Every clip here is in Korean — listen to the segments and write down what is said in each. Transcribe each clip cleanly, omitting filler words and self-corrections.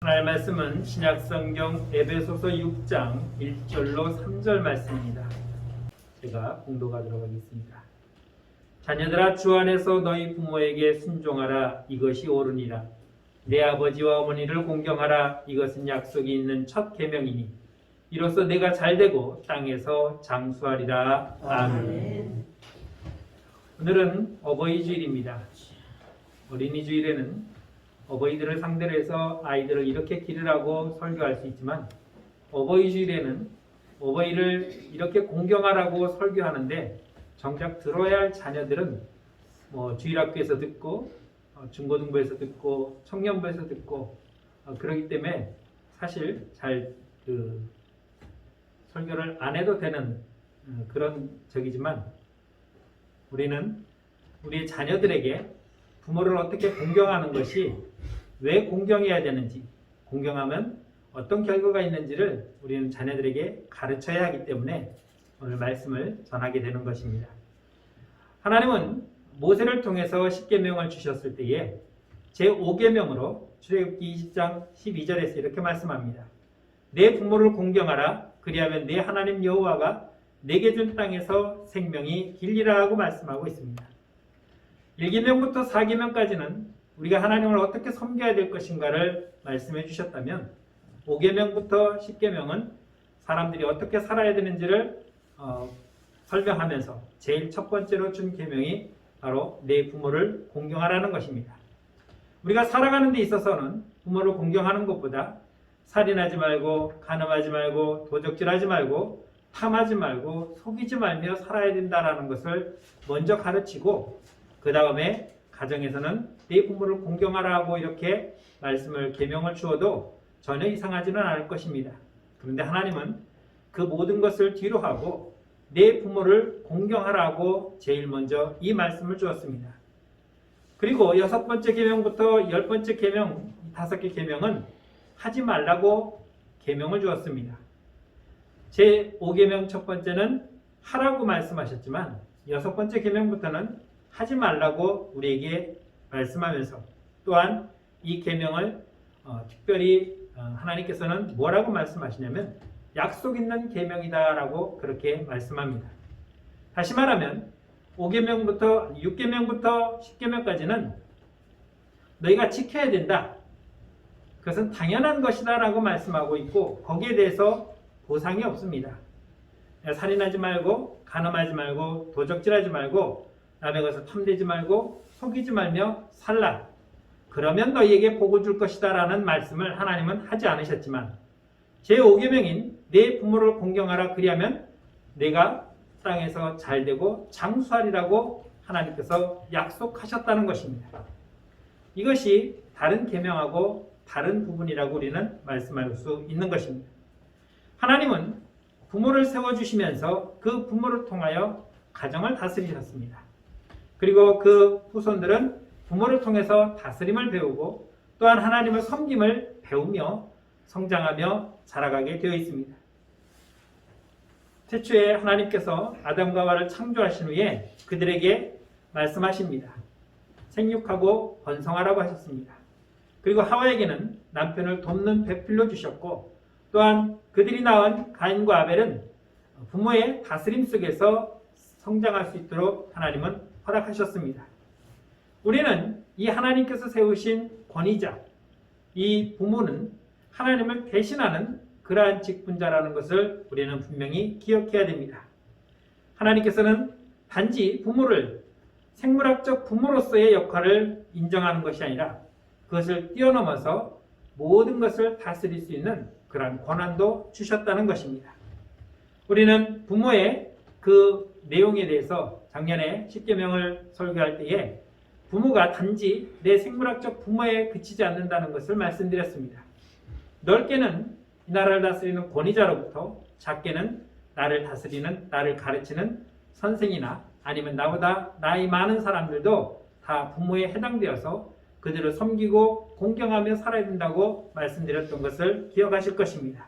하나님의 말씀은 신약성경 에베소서 6장 1절로 3절 말씀입니다. 제가 공독하도록 하겠습니다. 자녀들아, 주 안에서 너희 부모에게 순종하라. 이것이 옳으니라. 내 아버지와 어머니를 공경하라. 이것은 약속이 있는 첫 계명이니 이로써 내가 잘되고 땅에서 장수하리라. 아멘. 오늘은 어버이 주일입니다. 어린이 주일에는 어버이들을 상대로 해서 아이들을 이렇게 기르라고 설교할 수 있지만, 어버이 주일에는 어버이를 이렇게 공경하라고 설교하는데 정작 들어야 할 자녀들은 주일학교에서 듣고 중고등부에서 듣고 청년부에서 듣고 그러기 때문에 사실 잘 설교를 안 해도 되는 그런 적이지만, 우리는 우리 자녀들에게 부모를 어떻게 공경하는 것이 왜 공경해야 되는지, 공경하면 어떤 결과가 있는지를 우리는 자녀들에게 가르쳐야 하기 때문에 오늘 말씀을 전하게 되는 것입니다. 하나님은 모세를 통해서 10계명을 주셨을 때에 제5계명으로 출애굽기 20장 12절에서 이렇게 말씀합니다. 내 부모를 공경하라. 그리하면 내 하나님 여호와가 내게 준 땅에서 생명이 길리라 하고 말씀하고 있습니다. 1계명부터 4계명까지는 우리가 하나님을 어떻게 섬겨야 될 것인가를 말씀해 주셨다면, 5계명부터 10계명은 사람들이 어떻게 살아야 되는지를 설명하면서 제일 첫 번째로 준 계명이 바로 내 부모를 공경하라는 것입니다. 우리가 살아가는 데 있어서는 부모를 공경하는 것보다 살인하지 말고, 간음하지 말고, 도적질하지 말고, 탐하지 말고, 속이지 말며 살아야 된다는 것을 먼저 가르치고, 그 다음에 가정에서는 내 부모를 공경하라고 이렇게 말씀을 계명을 주어도 전혀 이상하지는 않을 것입니다. 그런데 하나님은 그 모든 것을 뒤로 하고 내 부모를 공경하라고 제일 먼저 이 말씀을 주었습니다. 그리고 6번째 계명부터 10번째 계명, 5개 계명은 하지 말라고 계명을 주었습니다. 제5계명 첫 번째는 하라고 말씀하셨지만 6번째 계명부터는 하지 말라고 우리에게 말씀하면서, 또한 이 계명을 특별히 하나님께서는 뭐라고 말씀하시냐면 약속 있는 계명이다라고 그렇게 말씀합니다. 다시 말하면 5계명부터 6계명부터 10계명까지는 너희가 지켜야 된다, 그것은 당연한 것이다 라고 말씀하고 있고, 거기에 대해서 보상이 없습니다. 살인하지 말고, 간음하지 말고, 도적질하지 말고, 남의 것을 탐내지 말고, 속이지 말며 살라. 그러면 너희에게 복을 줄 것이다 라는 말씀을 하나님은 하지 않으셨지만, 제5계명인 내 부모를 공경하라. 그리하면 내가 땅에서 잘되고 장수하리라고 하나님께서 약속하셨다는 것입니다. 이것이 다른 계명하고 다른 부분이라고 우리는 말씀할 수 있는 것입니다. 하나님은 부모를 세워주시면서 그 부모를 통하여 가정을 다스리셨습니다. 그리고 그 후손들은 부모를 통해서 다스림을 배우고 또한 하나님을 섬김을 배우며 성장하며 자라가게 되어 있습니다. 태초에 하나님께서 아담과 하와를 창조하신 후에 그들에게 말씀하십니다. 생육하고 번성하라고 하셨습니다. 그리고 하와에게는 남편을 돕는 배필로 주셨고, 또한 그들이 낳은 가인과 아벨은 부모의 다스림 속에서 성장할 수 있도록 하나님은 허락하셨습니다. 우리는 이 하나님께서 세우신 권위자, 이 부모는 하나님을 대신하는 그러한 직분자라는 것을 우리는 분명히 기억해야 됩니다. 하나님께서는 단지 부모를 생물학적 부모로서의 역할을 인정하는 것이 아니라 그것을 뛰어넘어서 모든 것을 다스릴 수 있는 그러한 권한도 주셨다는 것입니다. 우리는 부모의 그 내용에 대해서 작년에 10계명을 설교할 때에 부모가 단지 내 생물학적 부모에 그치지 않는다는 것을 말씀드렸습니다. 넓게는 이 나라를 다스리는 권위자로부터, 작게는 나를 다스리는, 나를 가르치는 선생이나 아니면 나보다 나이 많은 사람들도 다 부모에 해당되어서 그들을 섬기고 공경하며 살아야 된다고 말씀드렸던 것을 기억하실 것입니다.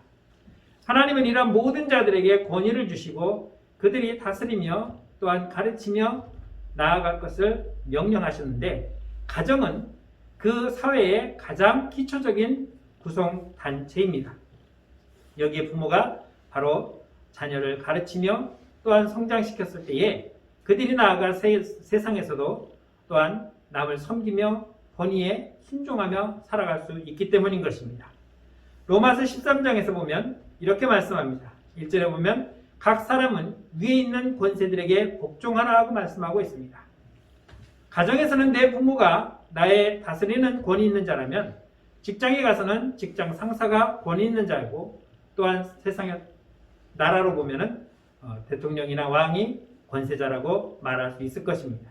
하나님은 이러한 모든 자들에게 권위를 주시고 그들이 다스리며 또한 가르치며 나아갈 것을 명령하셨는데, 가정은 그 사회의 가장 기초적인 구성단체입니다. 여기에 부모가 바로 자녀를 가르치며 또한 성장시켰을 때에 그들이 나아가 세상에서도 또한 남을 섬기며 권위에 순종하며 살아갈 수 있기 때문인 것입니다. 로마서 13장에서 보면 이렇게 말씀합니다. 1절에 보면 각 사람은 위에 있는 권세들에게 복종하라고 말씀하고 있습니다. 가정에서는 내 부모가 나의 다스리는 권위 있는 자라면 직장에 가서는 직장 상사가 권위 있는 자이고 또한 세상의 나라로 보면은 대통령이나 왕이 권세자라고 말할 수 있을 것입니다.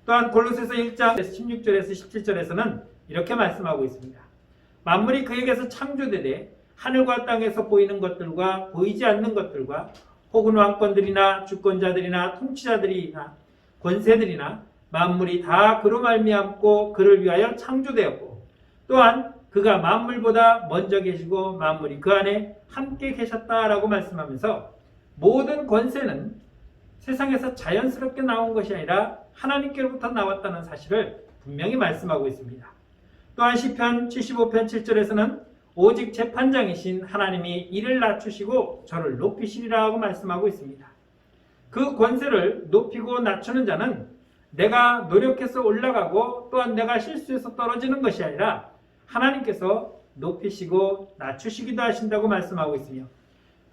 또한 골로새서 1장 16절에서 17절에서는 이렇게 말씀하고 있습니다. 만물이 그에게서 창조되되 하늘과 땅에서 보이는 것들과 보이지 않는 것들과 혹은 왕권들이나 주권자들이나 통치자들이나 권세들이나 만물이 다 그로 말미암고 그를 위하여 창조되었고 또한 그가 만물보다 먼저 계시고 만물이 그 안에 함께 계셨다라고 말씀하면서 모든 권세는 세상에서 자연스럽게 나온 것이 아니라 하나님께로부터 나왔다는 사실을 분명히 말씀하고 있습니다. 또한 시편 75편 7절에서는 오직 재판장이신 하나님이 이를 낮추시고 저를 높이시리라고 말씀하고 있습니다. 그 권세를 높이고 낮추는 자는 내가 노력해서 올라가고 또한 내가 실수해서 떨어지는 것이 아니라 하나님께서 높이시고 낮추시기도 하신다고 말씀하고 있으며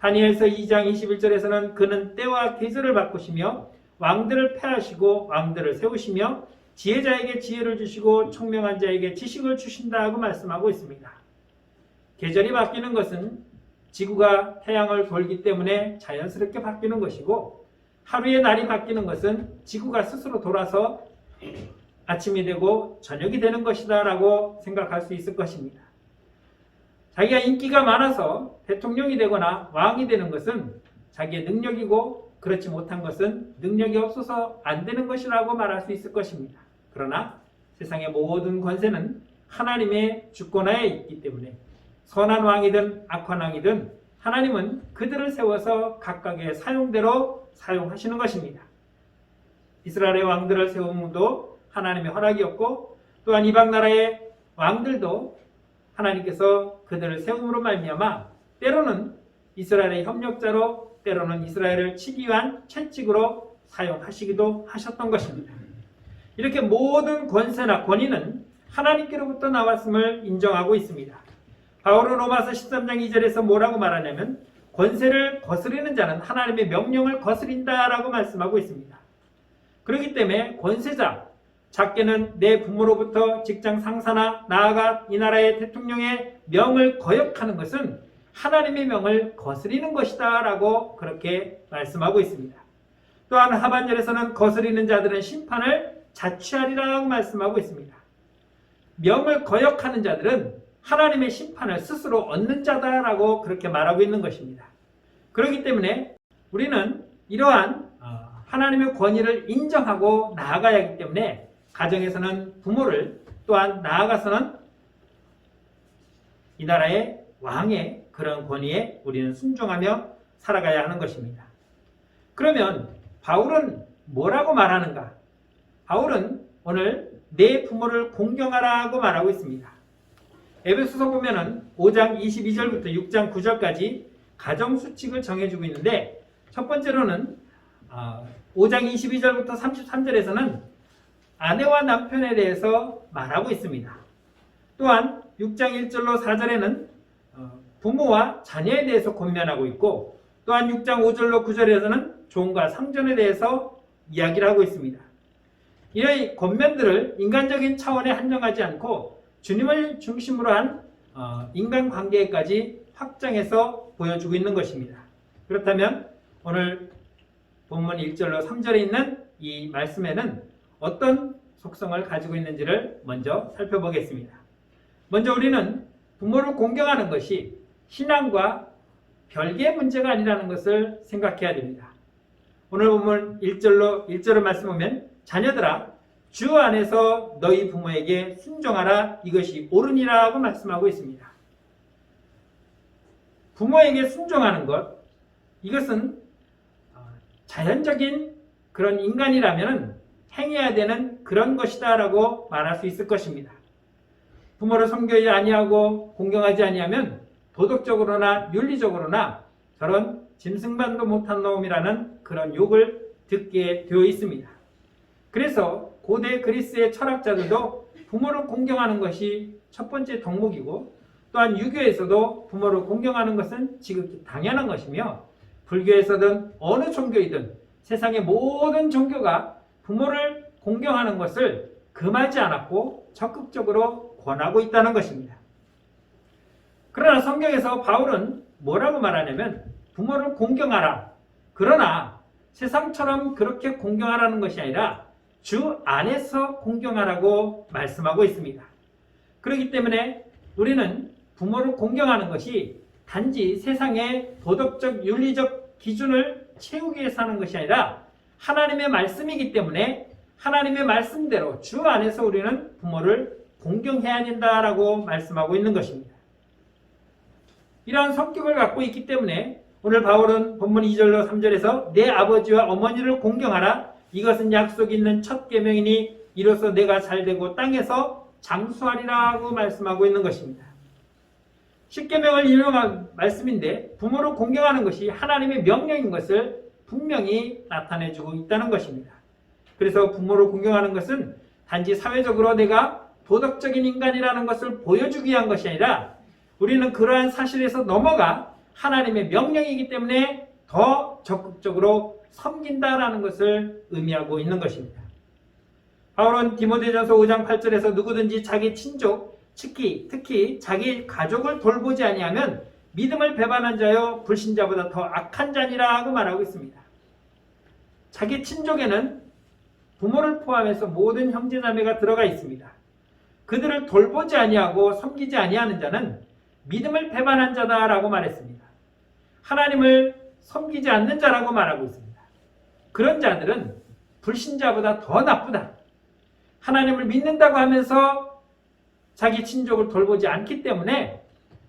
다니엘서 2장 21절에서는 그는 때와 계절을 바꾸시며 왕들을 패하시고 왕들을 세우시며 지혜자에게 지혜를 주시고 총명한 자에게 지식을 주신다고 말씀하고 있습니다. 계절이 바뀌는 것은 지구가 태양을 돌기 때문에 자연스럽게 바뀌는 것이고 하루의 날이 바뀌는 것은 지구가 스스로 돌아서 아침이 되고 저녁이 되는 것이다 라고 생각할 수 있을 것입니다. 자기가 인기가 많아서 대통령이 되거나 왕이 되는 것은 자기의 능력이고 그렇지 못한 것은 능력이 없어서 안 되는 것이라고 말할 수 있을 것입니다. 그러나 세상의 모든 권세는 하나님의 주권하에 있기 때문에 선한 왕이든 악한 왕이든 하나님은 그들을 세워서 각각의 사용대로 사용하시는 것입니다. 이스라엘의 왕들을 세움도 하나님의 허락이었고 또한 이방 나라의 왕들도 하나님께서 그들을 세움으로 말미암아 때로는 이스라엘의 협력자로 때로는 이스라엘을 치기 위한 채찍으로 사용하시기도 하셨던 것입니다. 이렇게 모든 권세나 권위는 하나님께로부터 나왔음을 인정하고 있습니다. 바울은 로마서 13장 2절에서 뭐라고 말하냐면 권세를 거스리는 자는 하나님의 명령을 거스린다라고 말씀하고 있습니다. 그렇기 때문에 권세자, 작게는 내 부모로부터 직장 상사나 나아가 이 나라의 대통령의 명을 거역하는 것은 하나님의 명을 거스리는 것이다 라고 그렇게 말씀하고 있습니다. 또한 하반절에서는 거스리는 자들은 심판을 자취하리라고 말씀하고 있습니다. 명을 거역하는 자들은 하나님의 심판을 스스로 얻는 자다라고 그렇게 말하고 있는 것입니다. 그렇기 때문에 우리는 이러한 하나님의 권위를 인정하고 나아가야 하기 때문에 가정에서는 부모를 또한 나아가서는 이 나라의 왕의 그런 권위에 우리는 순종하며 살아가야 하는 것입니다. 그러면 바울은 뭐라고 말하는가? 바울은 오늘 내 부모를 공경하라고 말하고 있습니다. 에베소서 보면은 5장 22절부터 6장 9절까지 가정수칙을 정해주고 있는데 첫 번째로는 5장 22절부터 33절에서는 아내와 남편에 대해서 말하고 있습니다. 또한 6장 1절로 4절에는 부모와 자녀에 대해서 권면하고 있고 또한 6장 5절로 9절에서는 종과 상전에 대해서 이야기를 하고 있습니다. 이런 권면들을 인간적인 차원에 한정하지 않고 주님을 중심으로 한 인간관계까지 확장해서 보여주고 있는 것입니다. 그렇다면 오늘 본문 1절로 3절에 있는 이 말씀에는 어떤 속성을 가지고 있는지를 먼저 살펴보겠습니다. 먼저 우리는 부모를 공경하는 것이 신앙과 별개의 문제가 아니라는 것을 생각해야 됩니다. 오늘 본문 1절을 말씀 보면 자녀들아 주 안에서 너희 부모에게 순종하라 이것이 옳으니라고 말씀하고 있습니다. 부모에게 순종하는 것 이것은 자연적인 그런 인간이라면 행해야 되는 그런 것이다 라고 말할 수 있을 것입니다. 부모를 섬기지 아니하고 공경하지 아니하면 도덕적으로나 윤리적으로나 저런 짐승만도 못한 놈이라는 그런 욕을 듣게 되어 있습니다. 그래서 고대 그리스의 철학자들도 부모를 공경하는 것이 첫 번째 덕목이고, 또한 유교에서도 부모를 공경하는 것은 지극히 당연한 것이며, 불교에서든 어느 종교이든 세상의 모든 종교가 부모를 공경하는 것을 금하지 않았고 적극적으로 권하고 있다는 것입니다. 그러나 성경에서 바울은 뭐라고 말하냐면 부모를 공경하라. 그러나 세상처럼 그렇게 공경하라는 것이 아니라 주 안에서 공경하라고 말씀하고 있습니다. 그렇기 때문에 우리는 부모를 공경하는 것이 단지 세상의 도덕적, 윤리적 기준을 채우기 위해서 하는 것이 아니라 하나님의 말씀이기 때문에 하나님의 말씀대로 주 안에서 우리는 부모를 공경해야 된다라고 말씀하고 있는 것입니다. 이러한 성격을 갖고 있기 때문에 오늘 바울은 본문 2절로 3절에서 내 아버지와 어머니를 공경하라. 이것은 약속 있는 첫 계명이니 이로써 내가 잘되고 땅에서 장수하리라고 말씀하고 있는 것입니다. 십계명을 인용한 말씀인데 부모를 공경하는 것이 하나님의 명령인 것을 분명히 나타내주고 있다는 것입니다. 그래서 부모를 공경하는 것은 단지 사회적으로 내가 도덕적인 인간이라는 것을 보여주기 위한 것이 아니라 우리는 그러한 사실에서 넘어가 하나님의 명령이기 때문에 더 적극적으로 섬긴다라는 것을 의미하고 있는 것입니다. 바울은 디모데전서 5장 8절에서 누구든지 자기 친족, 특히 자기 가족을 돌보지 아니하면 믿음을 배반한 자여 불신자보다 더 악한 자니라고 말하고 있습니다. 자기 친족에는 부모를 포함해서 모든 형제자매가 들어가 있습니다. 그들을 돌보지 아니하고 섬기지 아니하는 자는 믿음을 배반한 자다라고 말했습니다. 하나님을 섬기지 않는 자라고 말하고 있습니다. 그런 자들은 불신자보다 더 나쁘다. 하나님을 믿는다고 하면서 자기 친족을 돌보지 않기 때문에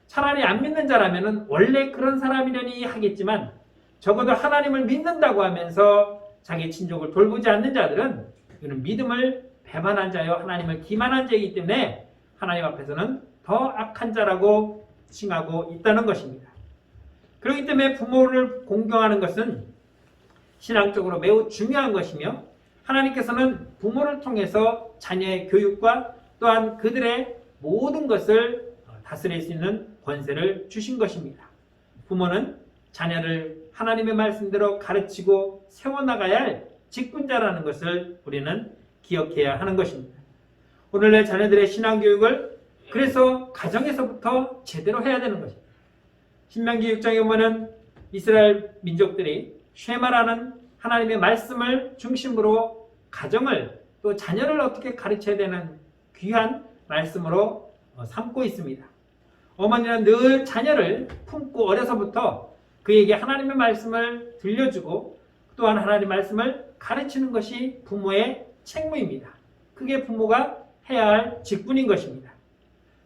차라리 안 믿는 자라면 원래 그런 사람이려니 하겠지만 적어도 하나님을 믿는다고 하면서 자기 친족을 돌보지 않는 자들은 이는 믿음을 배반한 자여 하나님을 기만한 자이기 때문에 하나님 앞에서는 더 악한 자라고 칭하고 있다는 것입니다. 그렇기 때문에 부모를 공경하는 것은 신앙적으로 매우 중요한 것이며 하나님께서는 부모를 통해서 자녀의 교육과 또한 그들의 모든 것을 다스릴 수 있는 권세를 주신 것입니다. 부모는 자녀를 하나님의 말씀대로 가르치고 세워나가야 할 직분자라는 것을 우리는 기억해야 하는 것입니다. 오늘날 자녀들의 신앙교육을 그래서 가정에서부터 제대로 해야 되는 것입니다. 신명기 6장에 보면 이스라엘 민족들이 쉐마라는 하나님의 말씀을 중심으로 가정을 또 자녀를 어떻게 가르쳐야 되는 귀한 말씀으로 삼고 있습니다. 어머니는 늘 자녀를 품고 어려서부터 그에게 하나님의 말씀을 들려주고 또한 하나님의 말씀을 가르치는 것이 부모의 책무입니다. 그게 부모가 해야 할 직분인 것입니다.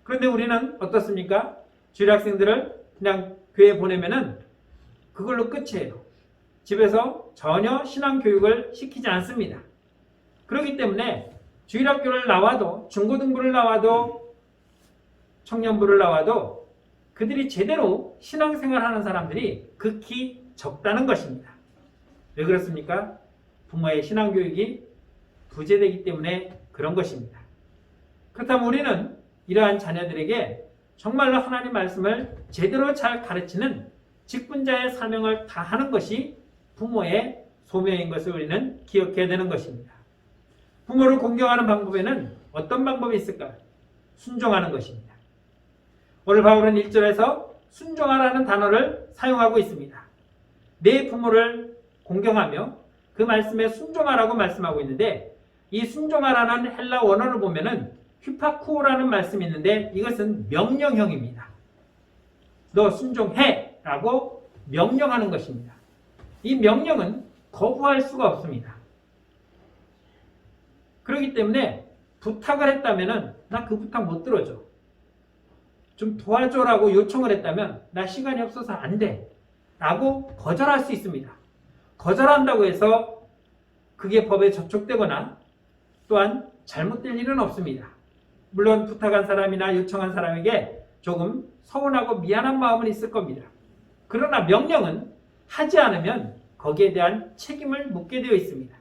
그런데 우리는 어떻습니까? 주일학생들을 그냥 교회에 보내면은 그걸로 끝이에요. 집에서 전혀 신앙교육을 시키지 않습니다. 그렇기 때문에 주일학교를 나와도 중고등부를 나와도 청년부를 나와도 그들이 제대로 신앙생활하는 사람들이 극히 적다는 것입니다. 왜 그렇습니까? 부모의 신앙교육이 부재되기 때문에 그런 것입니다. 그렇다면 우리는 이러한 자녀들에게 정말로 하나님 말씀을 제대로 잘 가르치는 직분자의 사명을 다하는 것이 부모의 소명인 것을 우리는 기억해야 되는 것입니다. 부모를 공경하는 방법에는 어떤 방법이 있을까요? 순종하는 것입니다. 오늘 바울은 1절에서 순종하라는 단어를 사용하고 있습니다. 내 부모를 공경하며 그 말씀에 순종하라고 말씀하고 있는데 이 순종하라는 헬라 원어를 보면은 휘파쿠오라는 말씀이 있는데 이것은 명령형입니다. 너 순종해 라고 명령하는 것입니다. 이 명령은 거부할 수가 없습니다. 그렇기 때문에 부탁을 했다면 나 그 부탁 못 들어줘. 좀 도와줘라고 요청을 했다면 나 시간이 없어서 안 돼 라고 거절할 수 있습니다. 거절한다고 해서 그게 법에 저촉되거나 또한 잘못될 일은 없습니다. 물론 부탁한 사람이나 요청한 사람에게 조금 서운하고 미안한 마음은 있을 겁니다. 그러나 명령은 하지 않으면 거기에 대한 책임을 묻게 되어 있습니다.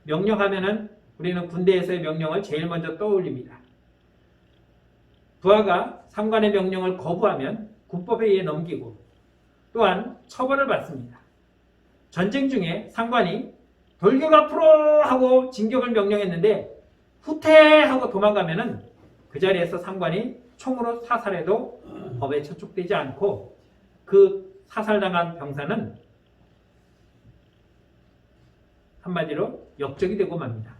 명령하면은 우리는 군대에서의 명령을 제일 먼저 떠올립니다. 부하가 상관의 명령을 거부하면 군법에 의해 넘기고 또한 처벌을 받습니다. 전쟁 중에 상관이 돌격 앞으로 하고 진격을 명령했는데 후퇴하고 도망가면은 그 자리에서 상관이 총으로 사살해도 법에 저촉되지 않고 그 사살당한 병사는 한마디로 역적이 되고 맙니다.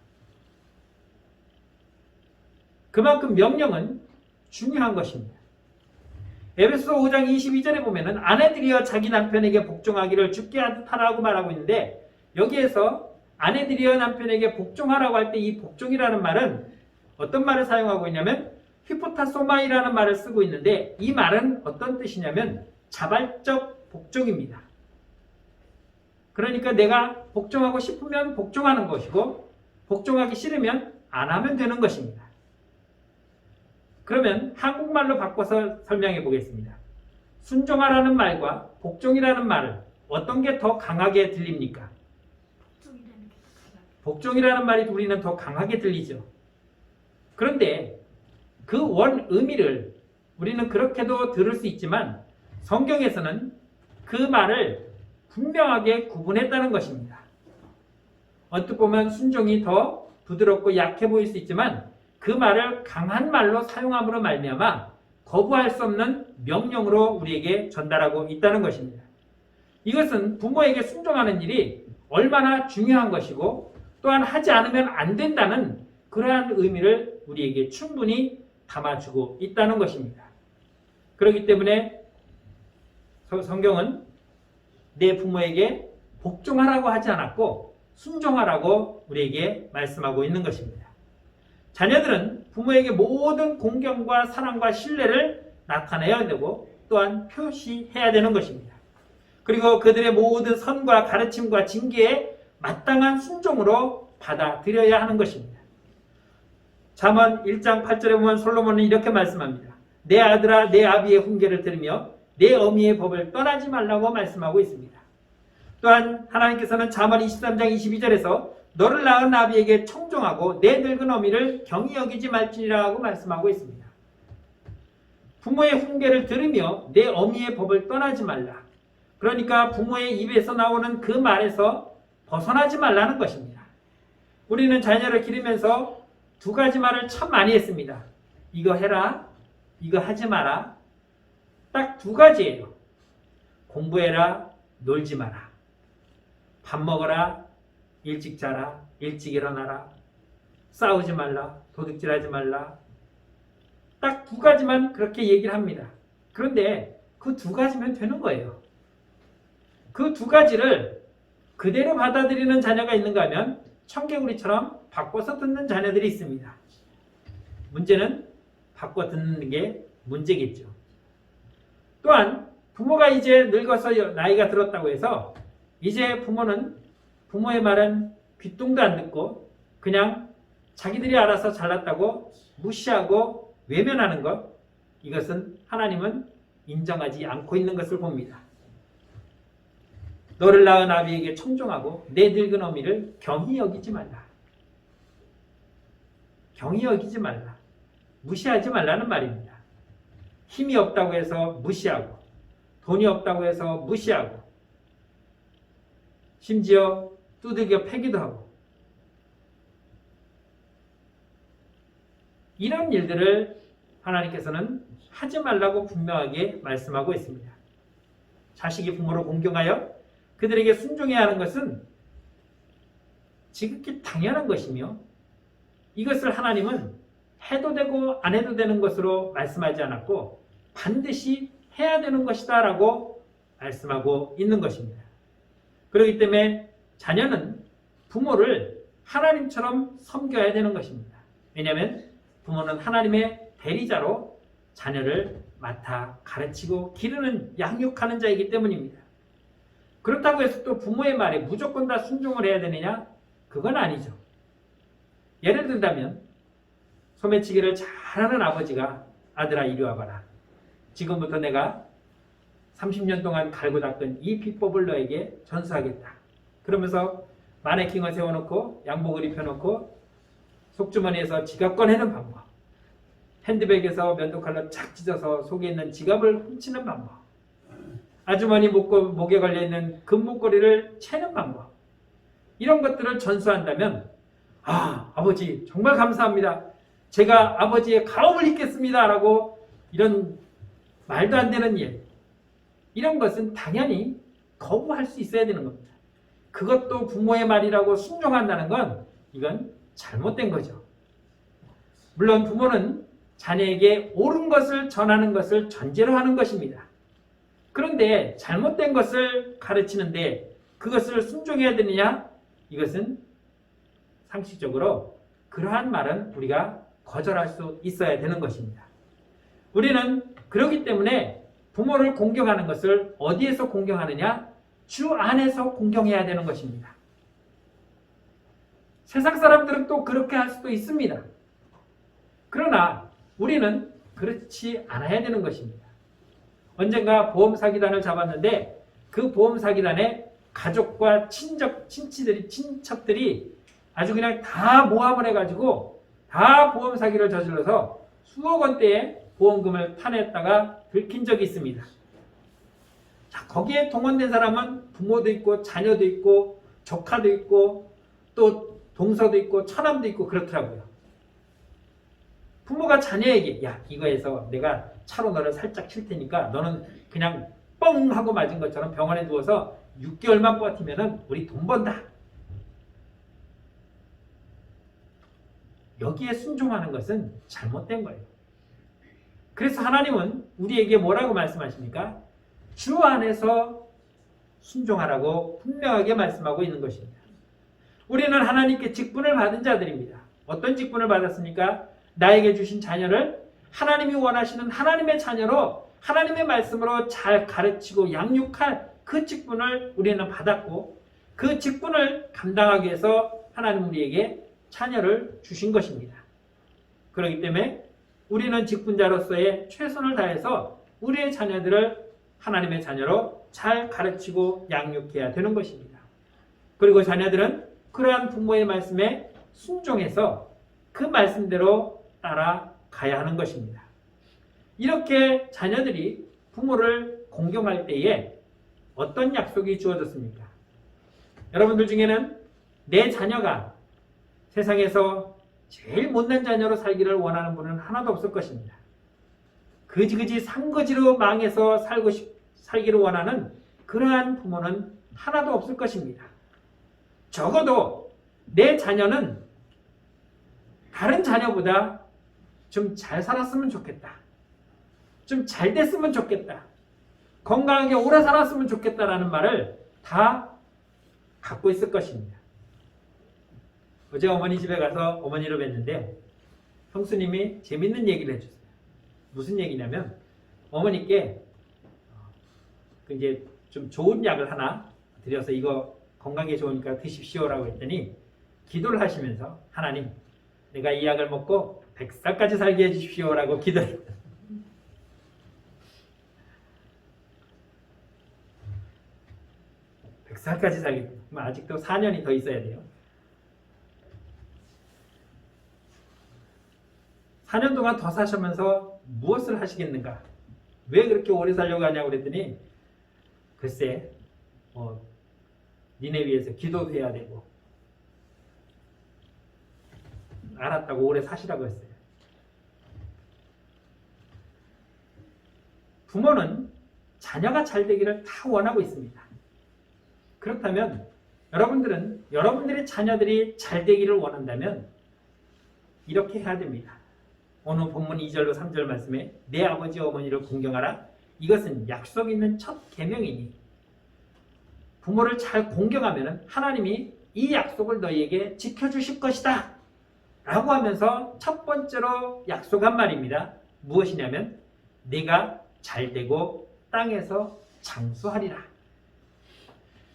그만큼 명령은 중요한 것입니다. 에베소서 5장 22절에 보면은 아내들이여 자기 남편에게 복종하기를 주께 하라고 말하고 있는데 여기에서 아내들이여 남편에게 복종하라고 할 때 이 복종이라는 말은 어떤 말을 사용하고 있냐면 히포타소마이라는 말을 쓰고 있는데 이 말은 어떤 뜻이냐면 자발적 복종입니다. 그러니까 내가 복종하고 싶으면 복종하는 것이고 복종하기 싫으면 안 하면 되는 것입니다. 그러면 한국말로 바꿔서 설명해 보겠습니다. 순종하라는 말과 복종이라는 말을 어떤 게 더 강하게 들립니까? 복종이라는 말이 우리는 더 강하게 들리죠. 그런데 그 원 의미를 우리는 그렇게도 들을 수 있지만 성경에서는 그 말을 분명하게 구분했다는 것입니다. 언뜻 보면 순종이 더 부드럽고 약해 보일 수 있지만 그 말을 강한 말로 사용함으로 말미암아 거부할 수 없는 명령으로 우리에게 전달하고 있다는 것입니다. 이것은 부모에게 순종하는 일이 얼마나 중요한 것이고 또한 하지 않으면 안 된다는 그러한 의미를 우리에게 충분히 담아주고 있다는 것입니다. 그렇기 때문에 성경은 내 부모에게 복종하라고 하지 않았고 순종하라고 우리에게 말씀하고 있는 것입니다. 자녀들은 부모에게 모든 공경과 사랑과 신뢰를 나타내야 되고 또한 표시해야 되는 것입니다. 그리고 그들의 모든 선과 가르침과 징계에 마땅한 순종으로 받아들여야 하는 것입니다. 잠언 1장 8절에 보면 솔로몬은 이렇게 말씀합니다. 내 아들아 내 아비의 훈계를 들으며 내 어미의 법을 떠나지 말라고 말씀하고 있습니다. 또한 하나님께서는 잠언 23장 22절에서 너를 낳은 아비에게 청종하고 내 늙은 어미를 경히 여기지 말지니라고 말씀하고 있습니다. 부모의 훈계를 들으며 내 어미의 법을 떠나지 말라. 그러니까 부모의 입에서 나오는 그 말에서 벗어나지 말라는 것입니다. 우리는 자녀를 기르면서 두 가지 말을 참 많이 했습니다. 이거 해라, 이거 하지 마라. 딱 두 가지예요. 공부해라, 놀지 마라. 밥 먹어라, 일찍 자라, 일찍 일어나라. 싸우지 말라, 도둑질하지 말라. 딱 두 가지만 그렇게 얘기를 합니다. 그런데 그 두 가지면 되는 거예요. 그 두 가지를 그대로 받아들이는 자녀가 있는가 하면 청개구리처럼 바꿔서 듣는 자녀들이 있습니다. 문제는 바꿔 듣는 게 문제겠죠. 또한 부모가 이제 늙어서 나이가 들었다고 해서 이제 부모는 부모의 말은 귀뚱도 안 듣고 그냥 자기들이 알아서 잘났다고 무시하고 외면하는 것, 이것은 하나님은 인정하지 않고 있는 것을 봅니다. 너를 낳은 아비에게 청종하고 내 늙은 어미를 경히 여기지 말라. 경히 여기지 말라. 무시하지 말라는 말입니다. 힘이 없다고 해서 무시하고 돈이 없다고 해서 무시하고 심지어 두들겨 패기도 하고 이런 일들을 하나님께서는 하지 말라고 분명하게 말씀하고 있습니다. 자식이 부모를 공경하여 그들에게 순종해야 하는 것은 지극히 당연한 것이며 이것을 하나님은 해도 되고 안 해도 되는 것으로 말씀하지 않았고 반드시 해야 되는 것이다 라고 말씀하고 있는 것입니다. 그렇기 때문에 자녀는 부모를 하나님처럼 섬겨야 되는 것입니다. 왜냐하면 부모는 하나님의 대리자로 자녀를 맡아 가르치고 기르는 양육하는 자이기 때문입니다. 그렇다고 해서 또 부모의 말에 무조건 다 순종을 해야 되느냐? 그건 아니죠. 예를 든다면 소매치기를 잘하는 아버지가 아들아 이리 와봐라. 지금부터 내가 30년 동안 갈고 닦은 이 비법을 너에게 전수하겠다. 그러면서 마네킹을 세워놓고 양복을 입혀놓고 속주머니에서 지갑 꺼내는 방법, 핸드백에서 면도칼로 착 찢어서 속에 있는 지갑을 훔치는 방법, 아주머니 목에 걸려있는 금목걸이를 채는 방법, 이런 것들을 전수한다면 아버지 정말 감사합니다. 제가 아버지의 가업을 잇겠습니다. 라고 이런 말도 안 되는 일, 이런 것은 당연히 거부할 수 있어야 되는 겁니다. 그것도 부모의 말이라고 순종한다는 건 이건 잘못된 거죠. 물론 부모는 자녀에게 옳은 것을 전하는 것을 전제로 하는 것입니다. 그런데 잘못된 것을 가르치는데 그것을 순종해야 되느냐? 이것은 상식적으로 그러한 말은 우리가 거절할 수 있어야 되는 것입니다. 우리는 그렇기 때문에 부모를 공경하는 것을 어디에서 공경하느냐? 주 안에서 공경해야 되는 것입니다. 세상 사람들은 또 그렇게 할 수도 있습니다. 그러나 우리는 그렇지 않아야 되는 것입니다. 언젠가 보험사기단을 잡았는데 그 보험사기단에 가족과 친척들이 아주 그냥 다 모함을 해가지고 다 보험사기를 저질러서 수억 원대의 보험금을 타냈다가 들킨 적이 있습니다. 자, 거기에 동원된 사람은 부모도 있고 자녀도 있고 조카도 있고 또 동서도 있고 처남도 있고 그렇더라고요. 부모가 자녀에게 이거에서 내가 차로 너를 살짝 칠 테니까 너는 그냥 뻥 하고 맞은 것처럼 병원에 누워서 6개월만 버티면 우리 돈 번다. 여기에 순종하는 것은 잘못된 거예요. 그래서 하나님은 우리에게 뭐라고 말씀하십니까? 주 안에서 순종하라고 분명하게 말씀하고 있는 것입니다. 우리는 하나님께 직분을 받은 자들입니다. 어떤 직분을 받았습니까? 나에게 주신 자녀를 하나님이 원하시는 하나님의 자녀로 하나님의 말씀으로 잘 가르치고 양육할 그 직분을 우리는 받았고 그 직분을 감당하기 위해서 하나님 우리에게 자녀를 주신 것입니다. 그렇기 때문에 우리는 직분자로서의 최선을 다해서 우리의 자녀들을 하나님의 자녀로 잘 가르치고 양육해야 되는 것입니다. 그리고 자녀들은 그러한 부모의 말씀에 순종해서 그 말씀대로 따라가야 하는 것입니다. 이렇게 자녀들이 부모를 공경할 때에 어떤 약속이 주어졌습니까? 여러분들 중에는 내 자녀가 세상에서 제일 못난 자녀로 살기를 원하는 분은 하나도 없을 것입니다. 그지그지 산거지로 망해서 살기를 원하는 그러한 부모는 하나도 없을 것입니다. 적어도 내 자녀는 다른 자녀보다 좀 잘 살았으면 좋겠다. 좀 잘 됐으면 좋겠다. 건강하게 오래 살았으면 좋겠다라는 말을 다 갖고 있을 것입니다. 어제 어머니 집에 가서 어머니를 뵀는데 형수님이 재밌는 얘기를 해줬어요. 무슨 얘기냐면 어머니께 이제 좀 좋은 약을 하나 드려서 이거 건강에 좋으니까 드십시오라고 했더니 기도를 하시면서 하나님 내가 이 약을 먹고 100살까지 살게 해주십시오라고 기도했다. 살까지 살게. 아직도 4년이 더 있어야 돼요. 4년 동안 더 사시면서 무엇을 하시겠는가? 왜 그렇게 오래 살려고 하냐고 그랬더니 글쎄 니네 위해서 기도도 해야 되고 알았다고 오래 사시라고 했어요. 부모는 자녀가 잘 되기를 다 원하고 있습니다. 그렇다면 여러분들은 여러분들의 자녀들이 잘 되기를 원한다면 이렇게 해야 됩니다. 오늘 본문 2절로 3절 말씀에 내 아버지 어머니를 공경하라. 이것은 약속 있는 첫 계명이니 부모를 잘 공경하면 하나님이 이 약속을 너희에게 지켜주실 것이다 라고 하면서 첫 번째로 약속한 말입니다. 무엇이냐면 네가 잘 되고 땅에서 장수하리라.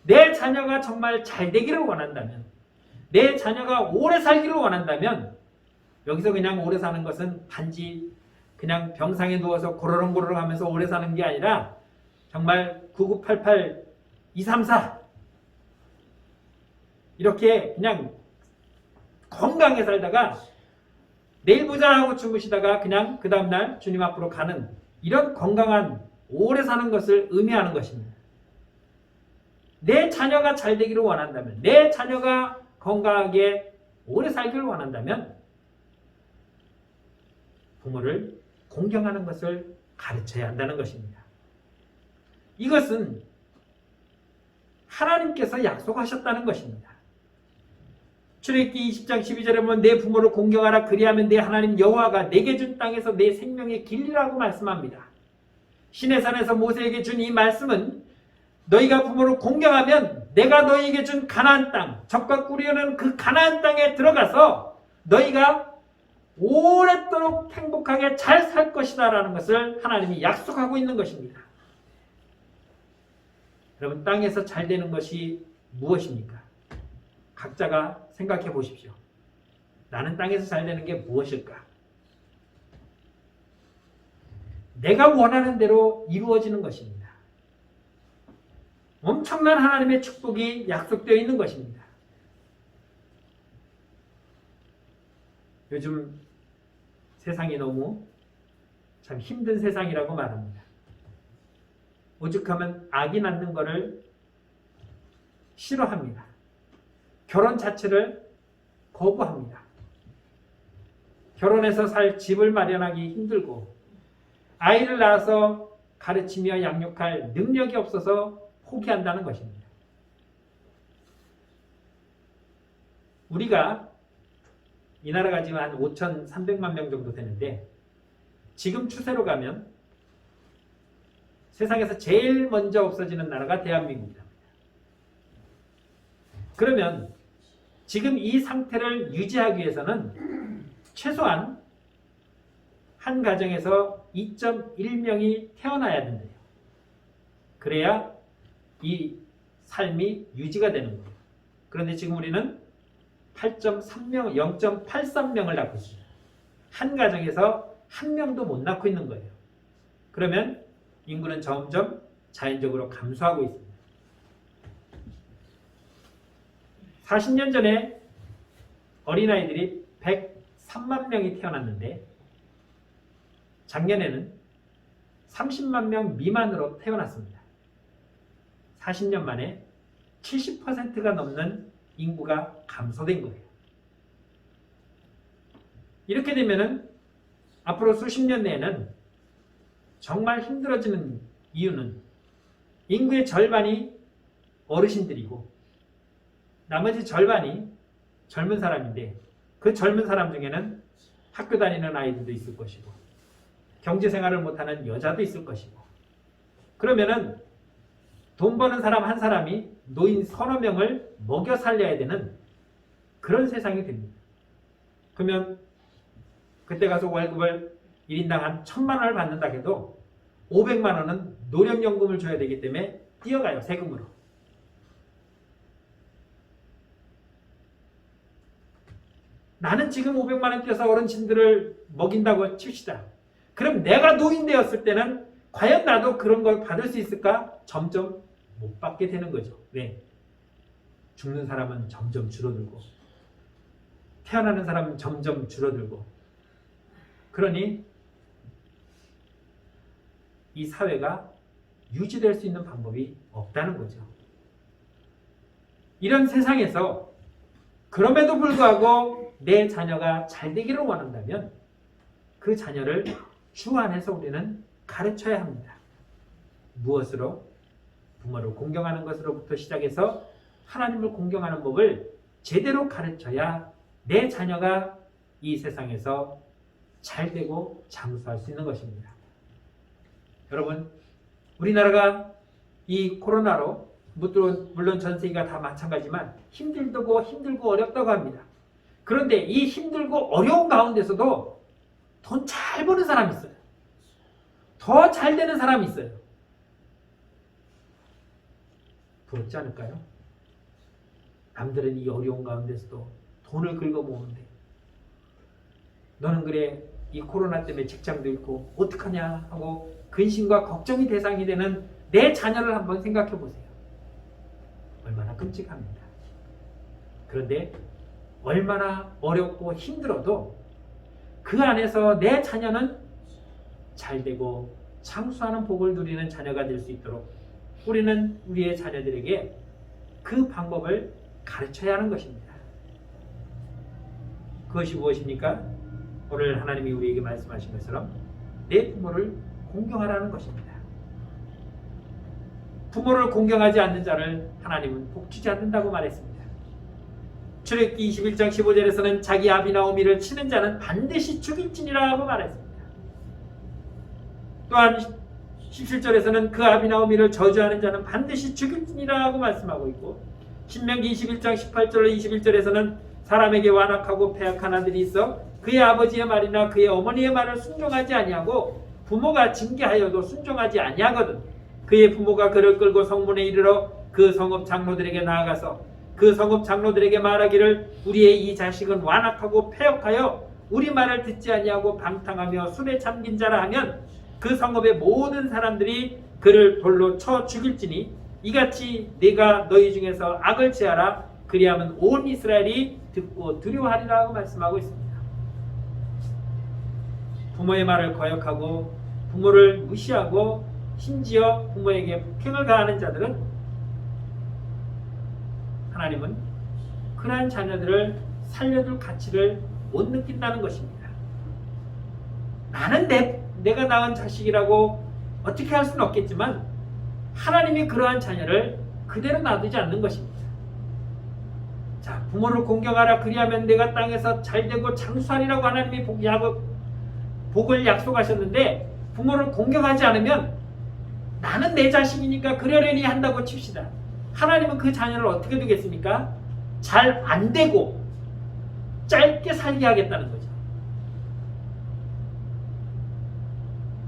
내 자녀가 정말 잘 되기를 원한다면 내 자녀가 오래 살기를 원한다면 여기서 그냥 오래 사는 것은 단지 그냥 병상에 누워서 고러렁고러렁 하면서 오래 사는 게 아니라 정말 9988 234 이렇게 그냥 건강하게 살다가 내일 보자 하고 주무시다가 그냥 그 다음날 주님 앞으로 가는 이런 건강한 오래 사는 것을 의미하는 것입니다. 내 자녀가 잘 되기를 원한다면, 내 자녀가 건강하게 오래 살기를 원한다면 부모를 공경하는 것을 가르쳐야 한다는 것입니다. 이것은 하나님께서 약속하셨다는 것입니다. 출애굽기 20장 12절에 보면 내 부모를 공경하라 그리하면 내 하나님 여호와가 내게 준 땅에서 내 생명의 길이라고 말씀합니다. 시내산에서 모세에게 준 이 말씀은 너희가 부모를 공경하면 내가 너희에게 준 가나안 땅, 적과 꿀이오는 그 가나안 땅에 들어가서 너희가 오랫도록 행복하게 잘 살 것이다 라는 것을 하나님이 약속하고 있는 것입니다. 여러분, 땅에서 잘 되는 것이 무엇입니까? 각자가 생각해 보십시오. 나는 땅에서 잘 되는 게 무엇일까? 내가 원하는 대로 이루어지는 것입니다. 엄청난 하나님의 축복이 약속되어 있는 것입니다. 요즘 세상이 너무 참 힘든 세상이라고 말합니다. 오죽하면 아기 낳는 것을 싫어합니다. 결혼 자체를 거부합니다. 결혼해서 살 집을 마련하기 힘들고 아이를 낳아서 가르치며 양육할 능력이 없어서 포기한다는 것입니다. 우리가 이 나라가 지금 한 5,300만 명 정도 되는데 지금 추세로 가면 세상에서 제일 먼저 없어지는 나라가 대한민국입니다. 그러면 지금 이 상태를 유지하기 위해서는 최소한 한 가정에서 2.1명이 태어나야 된대요. 그래야 이 삶이 유지가 되는 거예요. 그런데 지금 우리는 8.3명, 0.83명을 낳고 있습니다. 한 가정에서 한 명도 못 낳고 있는 거예요. 그러면 인구는 점점 자연적으로 감소하고 있습니다. 40년 전에 어린아이들이 103만 명이 태어났는데 작년에는 30만 명 미만으로 태어났습니다. 40년 만에 70%가 넘는 인구가 감소된 거예요. 이렇게 되면은 앞으로 수십 년 내에는 정말 힘들어지는 이유는 인구의 절반이 어르신들이고 나머지 절반이 젊은 사람인데 그 젊은 사람 중에는 학교 다니는 아이들도 있을 것이고 경제생활을 못하는 여자도 있을 것이고 그러면은 돈 버는 사람 한 사람이 노인 서너 명을 먹여 살려야 되는 그런 세상이 됩니다. 그러면 그때 가서 월급을 1인당 한 1,000만 원을 받는다 해도 500만 원은 노령연금을 줘야 되기 때문에 뛰어가요. 세금으로. 나는 지금 500만 원 뛰어서 어르신들을 먹인다고 칩시다. 그럼 내가 노인 되었을 때는 과연 나도 그런 걸 받을 수 있을까? 점점 못 받게 되는 거죠. 왜? 죽는 사람은 점점 줄어들고 태어나는 사람은 점점 줄어들고 그러니 이 사회가 유지될 수 있는 방법이 없다는 거죠. 이런 세상에서 그럼에도 불구하고 내 자녀가 잘 되기를 원한다면 그 자녀를 주 안에서 우리는 가르쳐야 합니다. 무엇으로? 부모를 공경하는 것으로부터 시작해서 하나님을 공경하는 법을 제대로 가르쳐야 내 자녀가 이 세상에서 잘 되고 장수할 수 있는 것입니다. 여러분, 우리나라가 이 코로나로 물론 전 세계가 다 마찬가지지만 힘들고 어렵다고 합니다. 그런데 이 힘들고 어려운 가운데서도 돈 잘 버는 사람이 있어요. 더 잘 되는 사람이 있어요. 부럽지 않을까요? 남들은 이 어려운 가운데서도 돈을 긁어 모으는데 너는 그래 이 코로나 때문에 직장도 잃고 어떡하냐 하고 근심과 걱정이 대상이 되는 내 자녀를 한번 생각해 보세요. 얼마나 끔찍합니다. 그런데 얼마나 어렵고 힘들어도 그 안에서 내 자녀는 잘되고 장수하는 복을 누리는 자녀가 될 수 있도록 우리는 우리의 자녀들에게 그 방법을 가르쳐야 하는 것입니다. 그것이 무엇입니까? 오늘 하나님이 우리에게 말씀하신 것처럼 내 부모를 공경하라는 것입니다. 부모를 공경하지 않는 자를 하나님은 복주지 않는다고 말했습니다. 출애굽기 21장 15절에서는 자기 아비나 어미를 치는 자는 반드시 죽일지니라고 말했습니다. 또한 17절에서는 그 아비나 어미를 저주하는 자는 반드시 죽일지니라고 말씀하고 있고, 신명기 21장 18절 21절에서는 사람에게 완악하고 패악한 아들이 있어 그의 아버지의 말이나 그의 어머니의 말을 순종하지 아니하고 부모가 징계하여도 순종하지 아니하거든 그의 부모가 그를 끌고 성문에 이르러 그 성읍 장로들에게 나아가서 그 성읍 장로들에게 말하기를 우리의 이 자식은 완악하고 패역하여 우리 말을 듣지 아니하고 방탕하며 술에 잠긴 자라 하면 그 성읍의 모든 사람들이 그를 돌로 쳐 죽일지니 이같이 네가 너희 중에서 악을 취하라 그리하면 온 이스라엘이 듣고 두려워하리라고 말씀하고 있습니다. 부모의 말을 거역하고 부모를 무시하고 심지어 부모에게 폭행을 가하는 자들은 하나님은 그러한 자녀들을 살려둘 가치를 못 느낀다는 것입니다. 나는 내가 낳은 자식이라고 어떻게 할 수는 없겠지만 하나님이 그러한 자녀를 그대로 놔두지 않는 것입니다. 자, 부모를 공경하라 그리하면 내가 땅에서 잘되고 장수하리라고 하나님이 복을 약속하셨는데 부모를 공경하지 않으면 나는 내 자식이니까 그러려니 한다고 칩시다. 하나님은 그 자녀를 어떻게 두겠습니까? 잘 안 되고 짧게 살게 하겠다는 거죠.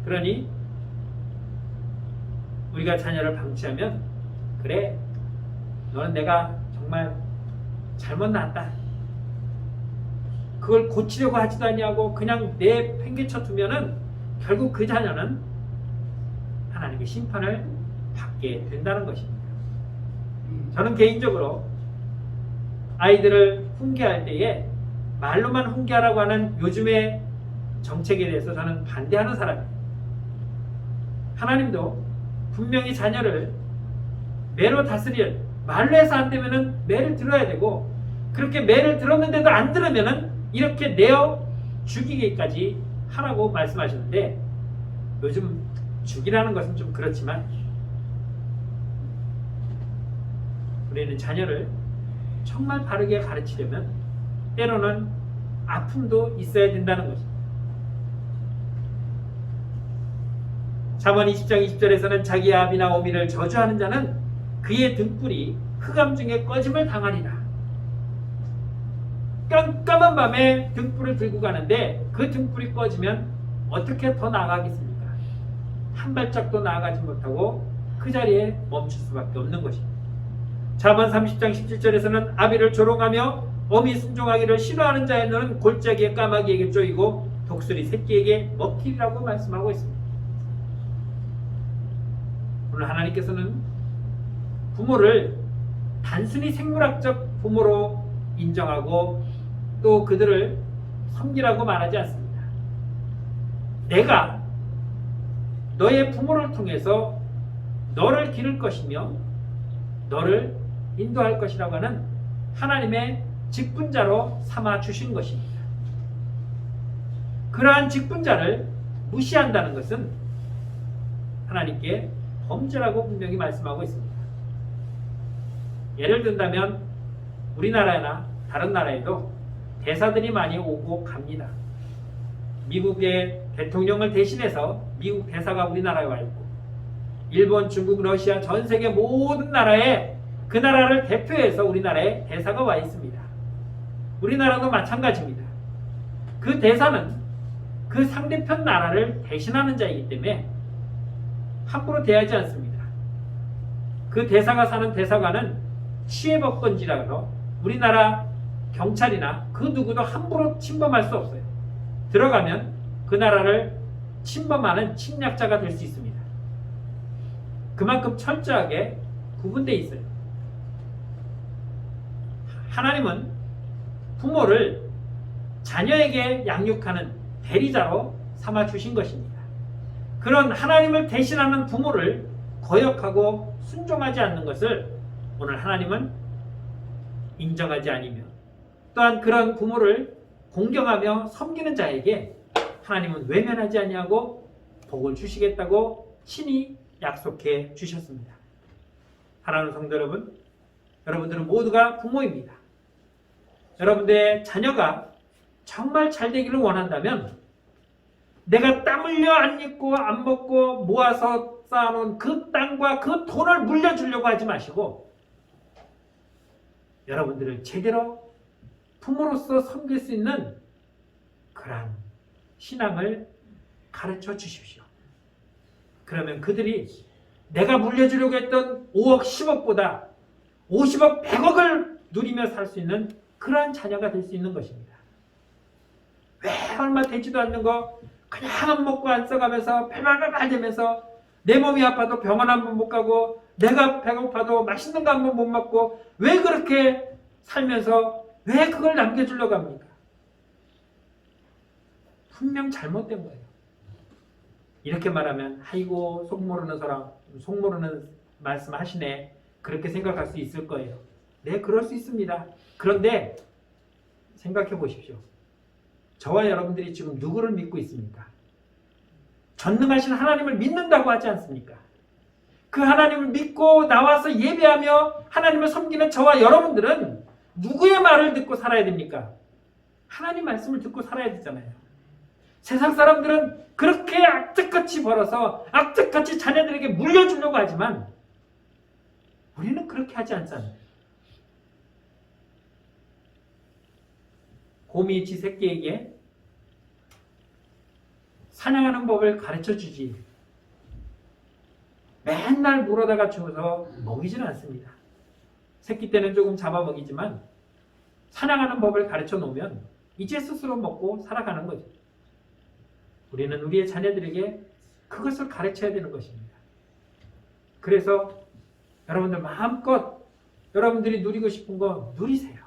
그러니 우리가 자녀를 방치하면 그래 너는 내가 정말 잘못 낳았다. 그걸 고치려고 하지도 않냐고 그냥 내팽개쳐 두면은 결국 그 자녀는 하나님의 심판을 받게 된다는 것입니다. 저는 개인적으로 아이들을 훈계할 때에 말로만 훈계하라고 하는 요즘의 정책에 대해서 저는 반대하는 사람이에요. 하나님도 분명히 자녀를 매로 다스릴 말로 해서 안 되면은 매를 들어야 되고 그렇게 매를 들었는데도 안 들으면은 이렇게 내어 죽이기까지 하라고 말씀하셨는데 요즘 죽이라는 것은 좀 그렇지만 우리는 자녀를 정말 바르게 가르치려면 때로는 아픔도 있어야 된다는 것입니다. 잠언 20장 20절에서는 자기 아비나 어미를 저주하는 자는 그의 등불이 흑암 중에 꺼짐을 당하리라. 깜깜한 밤에 등불을 들고 가는데 그 등불이 꺼지면 어떻게 더 나아가겠습니까? 한 발짝도 나아가지 못하고 그 자리에 멈출 수밖에 없는 것입니다. 잠언 30장 17절에서는 아비를 조롱하며 어미 순종하기를 싫어하는 자의 눈은 골짜기의 까마귀에게 쪼이고 독수리 새끼에게 먹히리라고 말씀하고 있습니다. 오늘 하나님께서는 부모를 단순히 생물학적 부모로 인정하고 또 그들을 섬기라고 말하지 않습니다. 내가 너의 부모를 통해서 너를 기를 것이며 너를 인도할 것이라고 하는 하나님의 직분자로 삼아 주신 것입니다. 그러한 직분자를 무시한다는 것은 하나님께 범죄라고 분명히 말씀하고 있습니다. 예를 든다면 우리나라나 다른 나라에도 대사들이 많이 오고 갑니다. 미국의 대통령을 대신해서 미국 대사가 우리나라에 와 있고 일본, 중국, 러시아 전 세계 모든 나라에 그 나라를 대표해서 우리나라에 대사가 와 있습니다. 우리나라도 마찬가지입니다. 그 대사는 그 상대편 나라를 대신하는 자이기 때문에 함부로 대하지 않습니다. 그 대사가 사는 대사관은 치해법권지라서 우리나라 경찰이나 그 누구도 함부로 침범할 수 없어요. 들어가면 그 나라를 침범하는 침략자가 될 수 있습니다. 그만큼 철저하게 구분되어 있어요. 하나님은 부모를 자녀에게 양육하는 대리자로 삼아 주신 것입니다. 그런 하나님을 대신하는 부모를 거역하고 순종하지 않는 것을 오늘 하나님은 인정하지 않으며, 또한 그런 부모를 공경하며 섬기는 자에게 하나님은 외면하지 아니하고 복을 주시겠다고 친히 약속해 주셨습니다. 사랑하는 성도 여러분, 여러분들은 모두가 부모입니다. 여러분들의 자녀가 정말 잘 되기를 원한다면 내가 땀 흘려 안 입고 안 먹고 모아서 쌓아놓은 그 땅과 그 돈을 물려주려고 하지 마시고 여러분들을 제대로 부모로서 섬길 수 있는 그러한 신앙을 가르쳐 주십시오. 그러면 그들이 내가 물려주려고 했던 5억, 10억보다 50억, 100억을 누리며 살 수 있는 그러한 자녀가 될 수 있는 것입니다. 왜 얼마 되지도 않는 거 그냥 안 먹고 안 써가면서 발발발발 되면서 내 몸이 아파도 병원 한 번 못 가고 내가 배고파도 맛있는 거 한 번 못 먹고 왜 그렇게 살면서 왜 그걸 남겨주려고 합니까? 분명 잘못된 거예요. 이렇게 말하면 아이고 속 모르는 사람, 속 모르는 말씀 하시네, 그렇게 생각할 수 있을 거예요. 네, 그럴 수 있습니다. 그런데 생각해 보십시오. 저와 여러분들이 지금 누구를 믿고 있습니까? 전능하신 하나님을 믿는다고 하지 않습니까? 그 하나님을 믿고 나와서 예배하며 하나님을 섬기는 저와 여러분들은 누구의 말을 듣고 살아야 됩니까? 하나님 말씀을 듣고 살아야 되잖아요. 세상 사람들은 그렇게 악착같이 벌어서 악착같이 자녀들에게 물려주려고 하지만 우리는 그렇게 하지 않잖아요. 곰이 지 새끼에게 사냥하는 법을 가르쳐주지 맨날 물어다가 주어서 먹이지는 않습니다. 새끼 때는 조금 잡아먹이지만 사냥하는 법을 가르쳐 놓으면 이제 스스로 먹고 살아가는 거죠. 우리는 우리의 자녀들에게 그것을 가르쳐야 되는 것입니다. 그래서 여러분들 마음껏 여러분들이 누리고 싶은 거 누리세요.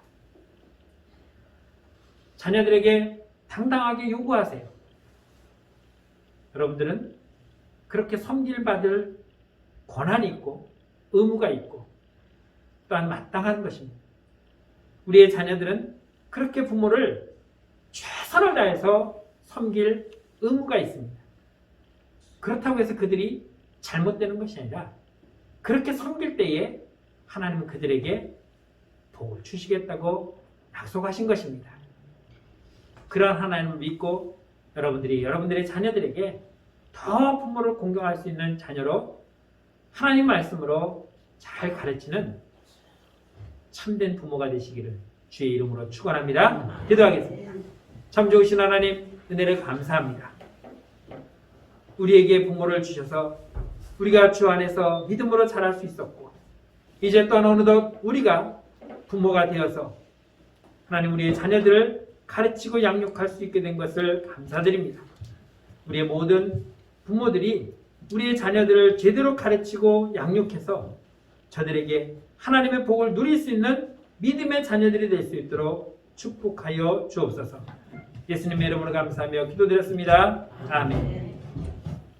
자녀들에게 당당하게 요구하세요. 여러분들은 그렇게 섬길받을 권한이 있고 의무가 있고 또한 마땅한 것입니다. 우리의 자녀들은 그렇게 부모를 최선을 다해서 섬길 의무가 있습니다. 그렇다고 해서 그들이 잘못되는 것이 아니라 그렇게 섬길 때에 하나님은 그들에게 복을 주시겠다고 약속하신 것입니다. 그러한 하나님을 믿고 여러분들의 자녀들에게 더 부모를 공경할 수 있는 자녀로 하나님 말씀으로 잘 가르치는 참된 부모가 되시기를 주의 이름으로 축원합니다. 기도하겠습니다. 참 좋으신 하나님, 은혜를 감사합니다. 우리에게 부모를 주셔서 우리가 주 안에서 믿음으로 자랄 수 있었고 이제 또 어느덧 우리가 부모가 되어서 하나님 우리의 자녀들을 가르치고 양육할 수 있게 된 것을 감사드립니다. 우리의 모든 부모들이 우리의 자녀들을 제대로 가르치고 양육해서 저들에게 하나님의 복을 누릴 수 있는 믿음의 자녀들이 될 수 있도록 축복하여 주옵소서. 예수님의 이름으로 감사하며 기도드렸습니다. 아멘.